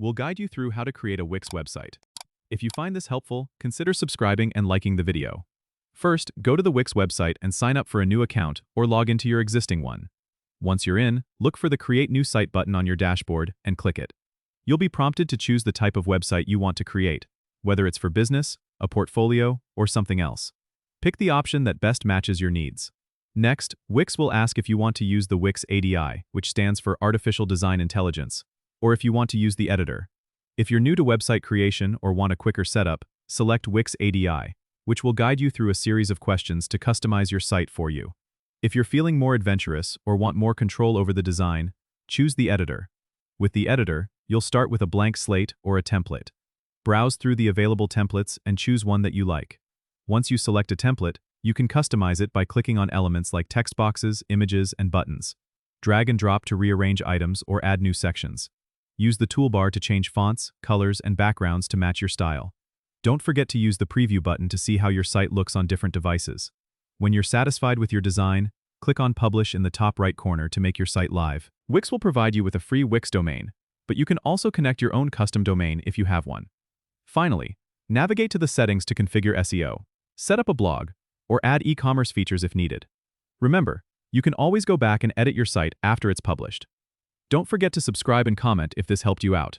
we'll guide you through how to create a Wix website. If you find this helpful, consider subscribing and liking the video. First, go to the Wix website and sign up for a new account or log into your existing one. Once you're in, look for the Create New Site button on your dashboard and click it. You'll be prompted to choose the type of website you want to create, whether it's for business, a portfolio, or something else. Pick the option that best matches your needs. Next, Wix will ask if you want to use the Wix ADI, which stands for Artificial Design Intelligence, or if you want to use the editor. If you're new to website creation or want a quicker setup, select Wix ADI, which will guide you through a series of questions to customize your site for you. If you're feeling more adventurous or want more control over the design, choose the editor. With the editor, you'll start with a blank slate or a template. Browse through the available templates and choose one that you like. Once you select a template, you can customize it by clicking on elements like text boxes, images, and buttons. Drag and drop to rearrange items or add new sections. Use the toolbar to change fonts, colors, and backgrounds to match your style. Don't forget to use the preview button to see how your site looks on different devices. When you're satisfied with your design, click on Publish in the top right corner to make your site live. Wix will provide you with a free Wix domain, but you can also connect your own custom domain if you have one. Finally, navigate to the settings to configure SEO, set up a blog, or add e-commerce features if needed. Remember, you can always go back and edit your site after it's published. Don't forget to subscribe and comment if this helped you out.